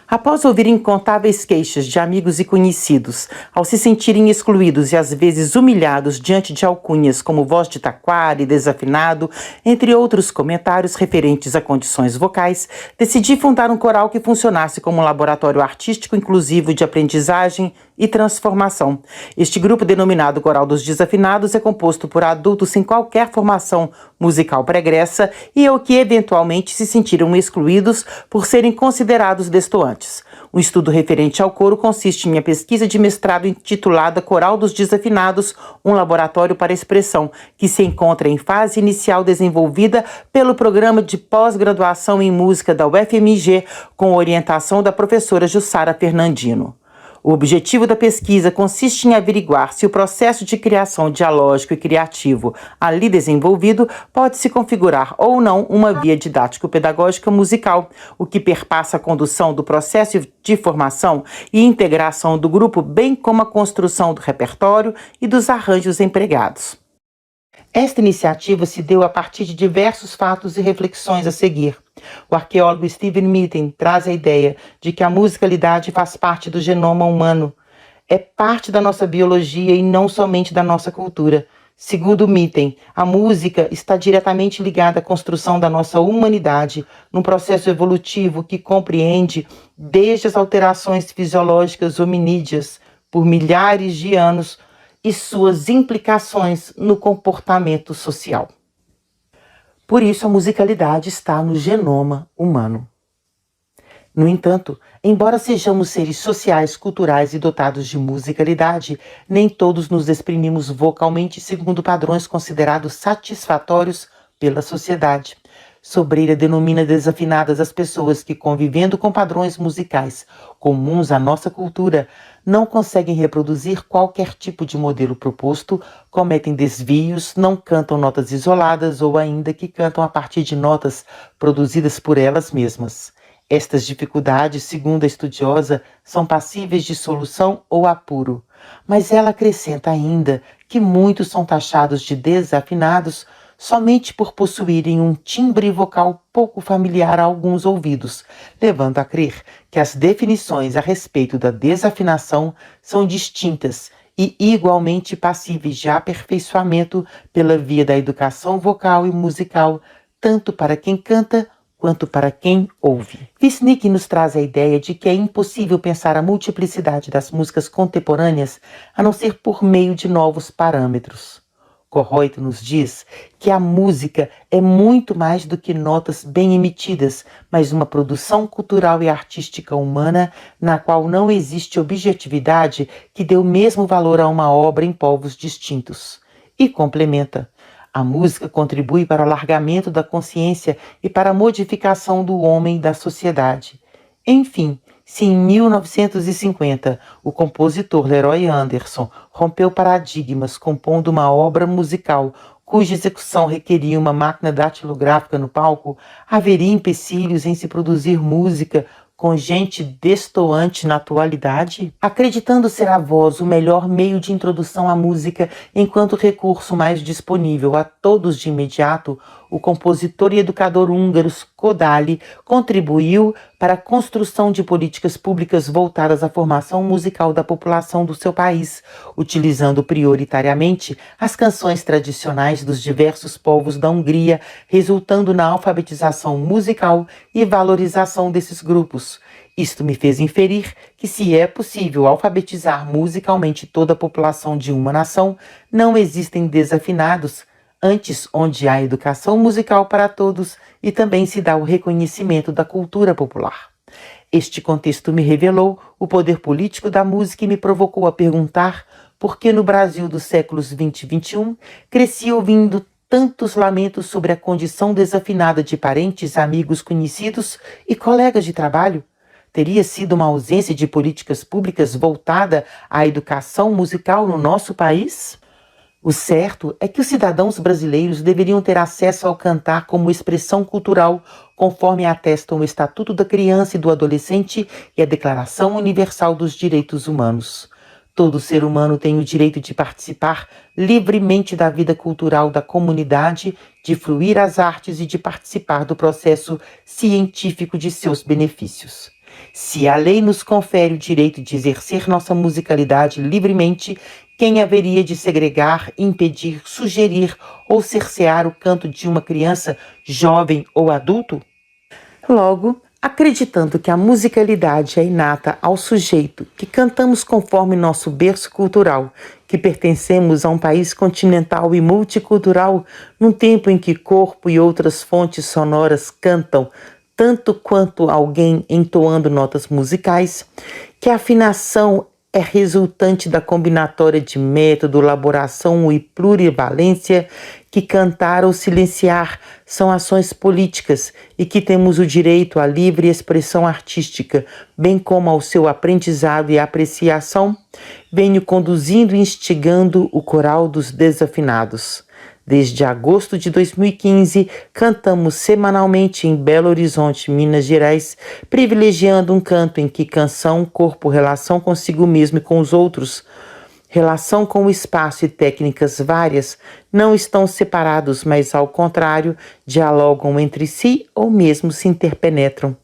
Após ouvir incontáveis queixas de amigos e conhecidos, ao se sentirem excluídos e às vezes humilhados diante de alcunhas como voz de taquara e desafinado, entre outros comentários referentes a condições vocais, decidi fundar um coral que funcionasse como um laboratório artístico inclusivo de aprendizagem e transformação. Este grupo, denominado Coral dos Desafinados, é composto por adultos sem qualquer formação musical pregressa e ou que eventualmente se sentiram excluídos por serem considerados destoantes. Um estudo referente ao coro consiste em minha pesquisa de mestrado intitulada Coral dos Desafinados, um laboratório para expressão, que se encontra em fase inicial desenvolvida pelo Programa de Pós-Graduação em Música da UFMG, com orientação da professora Jussara Fernandino. O objetivo da pesquisa consiste em averiguar se o processo de criação dialógico e criativo ali desenvolvido pode se configurar ou não uma via didático-pedagógica musical, o que perpassa a condução do processo de formação e integração do grupo, bem como a construção do repertório e dos arranjos empregados. Esta iniciativa se deu a partir de diversos fatos e reflexões a seguir. O arqueólogo Steven Mitten traz a ideia de que a musicalidade faz parte do genoma humano. É parte da nossa biologia e não somente da nossa cultura. Segundo Mitten, a música está diretamente ligada à construção da nossa humanidade, num processo evolutivo que compreende desde as alterações fisiológicas hominídeas por milhares de anos e suas implicações no comportamento social. Por isso, a musicalidade está no genoma humano. No entanto, embora sejamos seres sociais, culturais e dotados de musicalidade, nem todos nos exprimimos vocalmente segundo padrões considerados satisfatórios pela sociedade. Sobreira denomina desafinadas as pessoas que, convivendo com padrões musicais comuns à nossa cultura, não conseguem reproduzir qualquer tipo de modelo proposto, cometem desvios, não cantam notas isoladas ou ainda que cantam a partir de notas produzidas por elas mesmas. Estas dificuldades, segundo a estudiosa, são passíveis de solução ou apuro, mas ela acrescenta ainda que muitos são taxados de desafinados somente por possuírem um timbre vocal pouco familiar a alguns ouvidos, levando a crer que as definições a respeito da desafinação são distintas e igualmente passíveis de aperfeiçoamento pela via da educação vocal e musical, tanto para quem canta quanto para quem ouve. Wisnik nos traz a ideia de que é impossível pensar a multiplicidade das músicas contemporâneas a não ser por meio de novos parâmetros. Corroito nos diz que a música é muito mais do que notas bem emitidas, mas uma produção cultural e artística humana na qual não existe objetividade que dê o mesmo valor a uma obra em povos distintos. E complementa: a música contribui para o alargamento da consciência e para a modificação do homem e da sociedade. Enfim, se em 1950 o compositor Leroy Anderson rompeu paradigmas compondo uma obra musical cuja execução requeria uma máquina datilográfica no palco, haveria empecilhos em se produzir música com gente destoante na atualidade? Acreditando ser a voz o melhor meio de introdução à música enquanto recurso mais disponível a todos de imediato, o compositor e educador húngaro Kodály contribuiu para a construção de políticas públicas voltadas à formação musical da população do seu país, utilizando prioritariamente as canções tradicionais dos diversos povos da Hungria, resultando na alfabetização musical e valorização desses grupos. Isto me fez inferir que, se é possível alfabetizar musicalmente toda a população de uma nação, não existem desafinados. Antes, onde há educação musical para todos e também se dá o reconhecimento da cultura popular. Este contexto me revelou o poder político da música e me provocou a perguntar por que no Brasil dos séculos 20 e 21 cresci ouvindo tantos lamentos sobre a condição desafinada de parentes, amigos, conhecidos e colegas de trabalho. Teria sido uma ausência de políticas públicas voltada à educação musical no nosso país? O certo é que os cidadãos brasileiros deveriam ter acesso ao cantar como expressão cultural, conforme atestam o Estatuto da Criança e do Adolescente e a Declaração Universal dos Direitos Humanos. Todo ser humano tem o direito de participar livremente da vida cultural da comunidade, de fruir as artes e de participar do processo científico de seus benefícios. Se a lei nos confere o direito de exercer nossa musicalidade livremente, quem haveria de segregar, impedir, sugerir ou cercear o canto de uma criança, jovem ou adulto? Logo, acreditando que a musicalidade é inata ao sujeito, que cantamos conforme nosso berço cultural, que pertencemos a um país continental e multicultural, num tempo em que corpo e outras fontes sonoras cantam tanto quanto alguém entoando notas musicais, que a afinação é resultante da combinatória de método, elaboração e plurivalência, que cantar ou silenciar são ações políticas e que temos o direito à livre expressão artística, bem como ao seu aprendizado e apreciação, venho conduzindo e instigando o Coral dos Desafinados. Desde agosto de 2015, cantamos semanalmente em Belo Horizonte, Minas Gerais, privilegiando um canto em que canção, corpo, relação consigo mesmo e com os outros, relação com o espaço e técnicas várias não estão separados, mas ao contrário, dialogam entre si ou mesmo se interpenetram.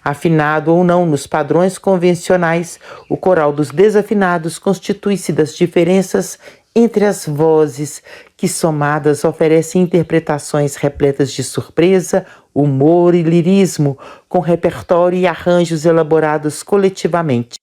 Afinado ou não nos padrões convencionais, o coral dos desafinados constitui-se das diferenças entre as vozes, que somadas oferecem interpretações repletas de surpresa, humor e lirismo, com repertório e arranjos elaborados coletivamente.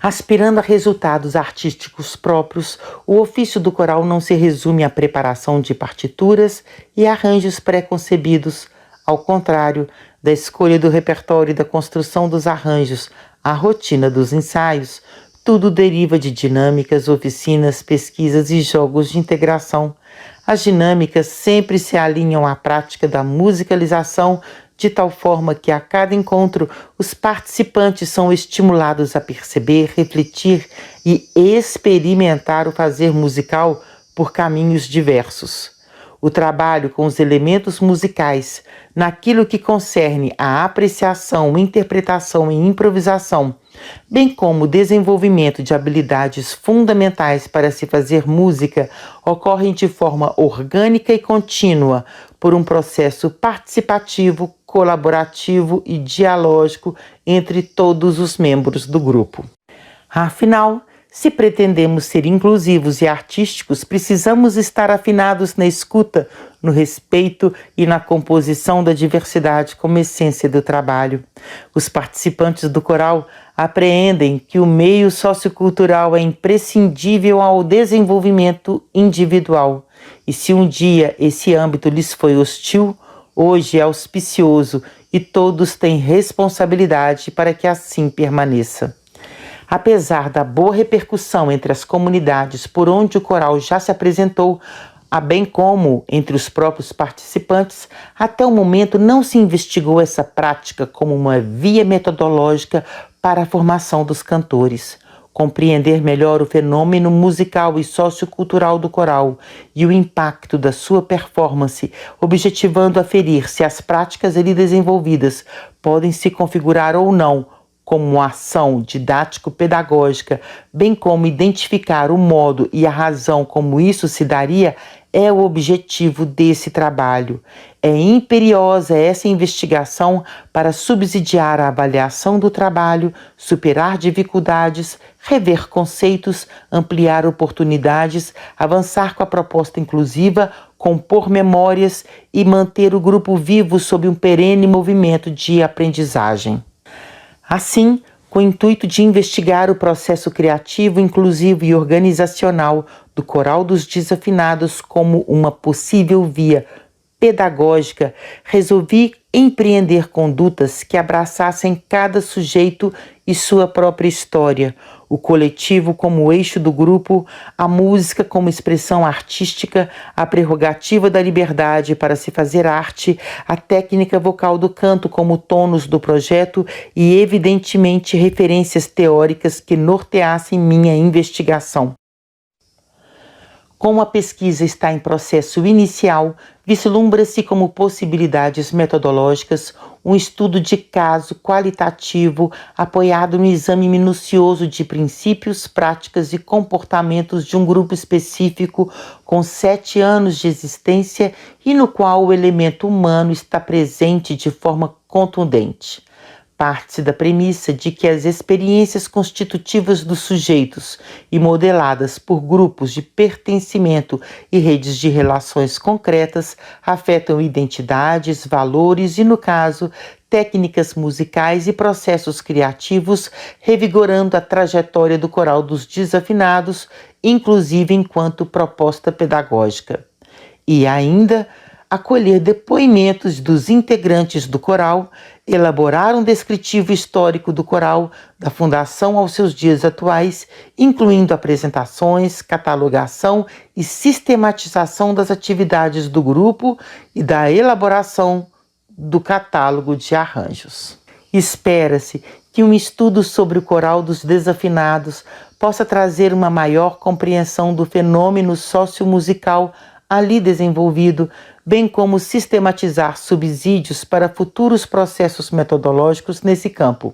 Aspirando a resultados artísticos próprios, o ofício do coral não se resume à preparação de partituras e arranjos pré-concebidos, ao contrário da escolha do repertório e da construção dos arranjos, a rotina dos ensaios, tudo deriva de dinâmicas, oficinas, pesquisas e jogos de integração. As dinâmicas sempre se alinham à prática da musicalização, de tal forma que a cada encontro os participantes são estimulados a perceber, refletir e experimentar o fazer musical por caminhos diversos. O trabalho com os elementos musicais, naquilo que concerne à apreciação, interpretação e improvisação, bem como o desenvolvimento de habilidades fundamentais para se fazer música, ocorrem de forma orgânica e contínua, por um processo participativo, colaborativo e dialógico entre todos os membros do grupo. Afinal, se pretendemos ser inclusivos e artísticos, precisamos estar afinados na escuta, no respeito e na composição da diversidade como essência do trabalho. Os participantes do coral apreendem que o meio sociocultural é imprescindível ao desenvolvimento individual. E se um dia esse âmbito lhes foi hostil, hoje é auspicioso e todos têm responsabilidade para que assim permaneça. Apesar da boa repercussão entre as comunidades por onde o coral já se apresentou, bem como entre os próprios participantes, até o momento não se investigou essa prática como uma via metodológica para a formação dos cantores. Compreender melhor o fenômeno musical e sociocultural do coral e o impacto da sua performance, objetivando aferir se as práticas ali desenvolvidas podem se configurar ou não como uma ação didático-pedagógica, bem como identificar o modo e a razão como isso se daria, é o objetivo desse trabalho. É imperiosa essa investigação para subsidiar a avaliação do trabalho, superar dificuldades, rever conceitos, ampliar oportunidades, avançar com a proposta inclusiva, compor memórias e manter o grupo vivo sob um perene movimento de aprendizagem. Assim, com o intuito de investigar o processo criativo, inclusivo e organizacional do Coral dos Desafinados como uma possível via pedagógica, resolvi empreender condutas que abraçassem cada sujeito e sua própria história, o coletivo como eixo do grupo, a música como expressão artística, a prerrogativa da liberdade para se fazer arte, a técnica vocal do canto como tônus do projeto e, evidentemente, referências teóricas que norteassem minha investigação. Como a pesquisa está em processo inicial, vislumbra-se como possibilidades metodológicas um estudo de caso qualitativo apoiado no exame minucioso de princípios, práticas e comportamentos de um grupo específico com 7 anos de existência e no qual o elemento humano está presente de forma contundente. Parte-se da premissa de que as experiências constitutivas dos sujeitos e modeladas por grupos de pertencimento e redes de relações concretas afetam identidades, valores e, no caso, técnicas musicais e processos criativos, revigorando a trajetória do coral dos desafinados, inclusive enquanto proposta pedagógica. E ainda acolher depoimentos dos integrantes do coral, elaborar um descritivo histórico do coral, da fundação aos seus dias atuais, incluindo apresentações, catalogação e sistematização das atividades do grupo e da elaboração do catálogo de arranjos. Espera-se que um estudo sobre o coral dos desafinados possa trazer uma maior compreensão do fenômeno sociomusical ali desenvolvido, bem como sistematizar subsídios para futuros processos metodológicos nesse campo.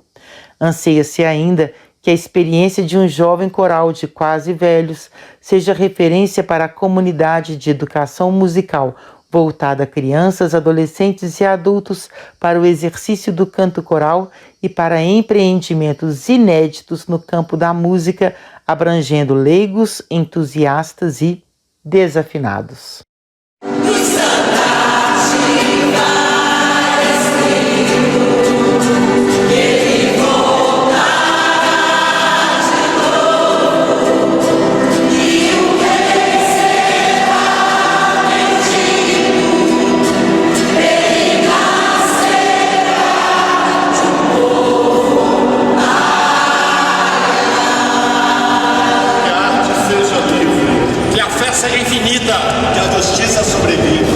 Anseia-se ainda que a experiência de um jovem coral de quase velhos seja referência para a comunidade de educação musical voltada a crianças, adolescentes e adultos para o exercício do canto coral e para empreendimentos inéditos no campo da música, abrangendo leigos, entusiastas e desafinados. Seja infinita, que a justiça sobreviva.